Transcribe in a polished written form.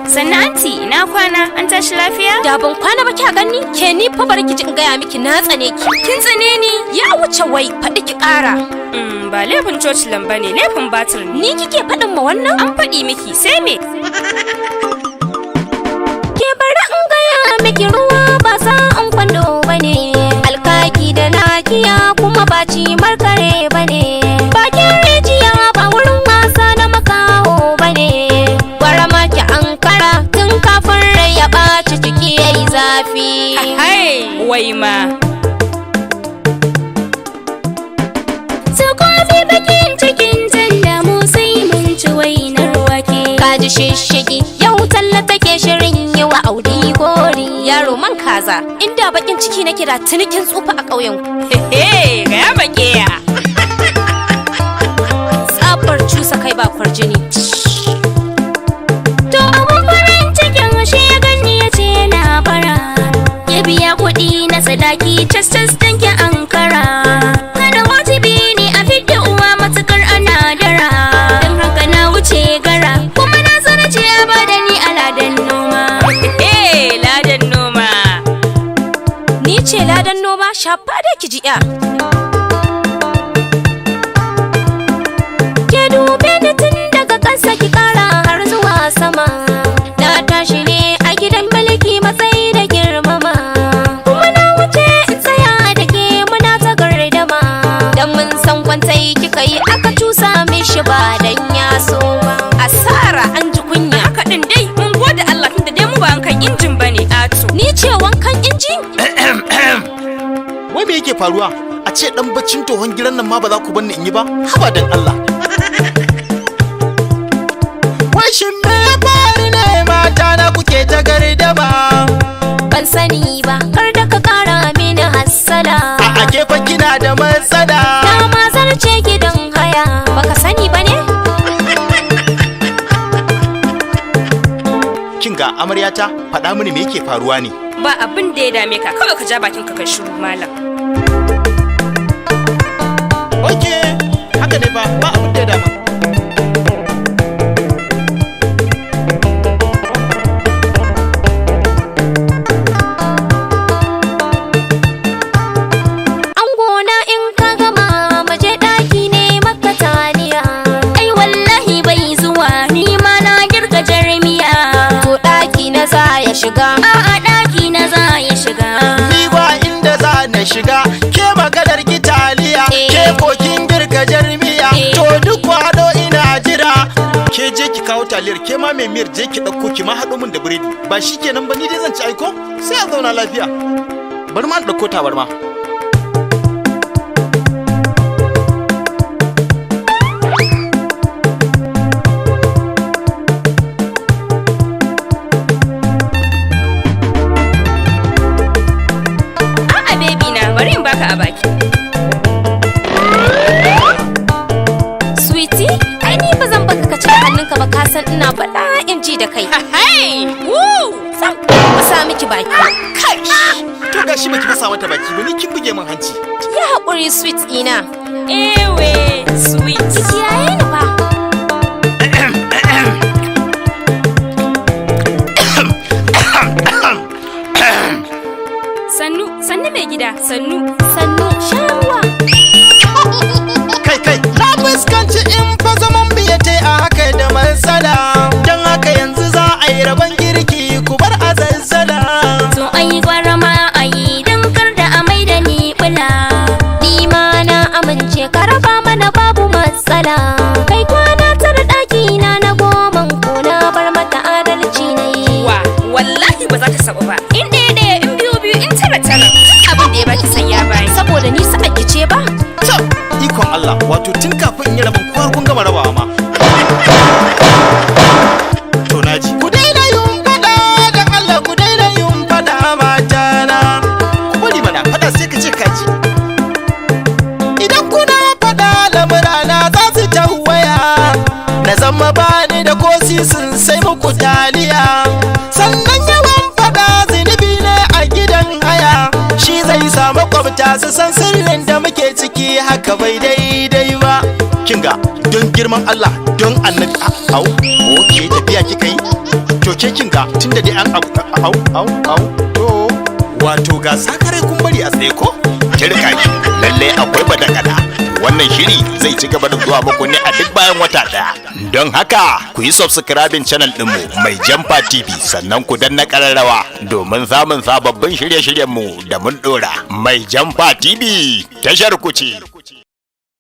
Sannan anti, ina kwana? An tashi lafiya? Da ban kwana ba kya gani? Ke ni fa barki ji in gaya miki na tsane ki. Kin tsane ni? Ya wuce wai faɗi ki ƙara. Ba laifin cocilan bane, laifin batir ne. Ni kike faɗin ma wannan? An faɗi miki, sai me? Ke bari in gaya miki ruwa ba sa'an kwando bane. Alkaki da nakiya kuma ba ci markare bane. Bakin rijiya ba wurin wasa na makaho bane. Gwara maki ankara tun kafin rai ya ɓaci ciki yayi zafi. Hai, wai ma. Kofi bakin cikin tanda mu sai mun ci wainar wake. Kaji shishigi yau talla take shirin yi wa audi gori. Yaro man kaza inda bakin ciki nake da tunikin tsufa a ƙauyen ku. Hehe, ga ya bake ya. Tsabar cusa kai ba kwarjini. To abun farin cikin shi ya gani ya ce na bara. Ya biya kuɗi na sadaki cas danki ankara. Kada wajibi ne a fidda uwa matukar ana dara. Don haka na wuce gara kuma na sana ce a bada ni a ladan noma. Hehe, ladan noma. Ni ce ladan noma shafa da ki ji ya. Ke dube ni tun daga ƙasa ki ƙara har zuwa sama. Na tashi ne a gidan mulki matsayi da girmama. Kuma na wuce in tsaya da ke muna ta gardama. Dan mun san kwantai kika yi aka cusa mishi ba dan ya so ba. Asara an ji kunya. Haka din dai mun gode Allah tunda dai mu ba wankan injin bane atu. Ni ce wankan inji? Wai me yake faruwa? A ce dan baccin tohon gidan nan ma ba za ku banni in yi ba? Haba dan Allah. Wai shin me ya faru ne mata na kuke ta gardama? Ban sani ba kar da ka kara mini hassala. A gefen kina da matsala. Na ma zarce gidan haya baka sani ba ne? Kin ga amaryata faɗa mini me yake faruwa ne? Ba abin da ya dame ka, kawai ka ja bakin ka kai shiru malam. Oke, haka ne ba abin da ya dama. Angona in ka gama maje ɗaki ne maka taliya. Ai wallahi bai zuwa ni ma na girka jarmiya. To ɗaki na za ya shiga. A'a ɗaki na za ya shiga. Ni ba inda za na shiga, ke maganar ki taliya, ke kokin girka jarmiya. To duk kwado ina jira. Ke je ki kawo taliyar, ke ma mai miyar je ki ɗauko ki ma haɗo min da biredi. Ba shi kenan ba ni dai zan ci aiko? Sai a zauna lafiya. Bari ma in ɗauko tabarma. A'a baby na, bari in baka a baki. Sweetie, ai ni ba zan baka ka cire hannunka ba ka san ina faɗa in ji da kai. Hai! Woo! Sam, ba sa miki baki. Kai! To gashi baki fasa mata baki ba ni kin buge min hanci. Ya haƙuri sweet ina. Ewe, sweet. Ki kiyaye ni fa. Sannu mai gida, sannu. Sannu shawa. Kai, na fuskanci in fa zaman biya ta a haka da matsala. Don haka yanzu za a yi rabon girki ku bar a zazzala. To ai gwara ma ai dan kar da amai da ni bula. Ni ma na amince ka raba mana babu matsala. Kai kwana tara ɗaki na goman ko na bar mata adalci na yi. Wa, wallahi ba za ta sabu ba. In ɗaya in biyu in tara. Abin da ya baki san ya bayi. Saboda ni sa'a ki ce ba. To, ikon Allah, wato tun kafin in yi rabon ko har kun gama rabawa ma. To naji. Ku daina yin fada don Allah ku daina yin fada matana. Ku bari mana fada sai ka ce kaji. Idan kuna fada lamurana za su tawaya. Na zama bani da kosi sun sai muku taliya. Sannan yawan fada zunubi ne a gidan haya. Shi zai sa makwabta su san sirrin da muke ciki haka bai daidai ba. Kinga don girman Allah don annabi au oke tafiya kika yi to ke ke kin ga tunda dai an au to wato ga sakare kun bari a tsaye ko kirka ki lalle akwai badakada wannan shiri zai ci gaba da zuwa muku ne a duk bayan wata daya don haka ku yi subscribing channel ɗinmu mai Jamfa TV sannan ku danna kararrawa domin samun sababbin shirye-shiryenmu da mun dora mai Jamfa TV tashar ku ce.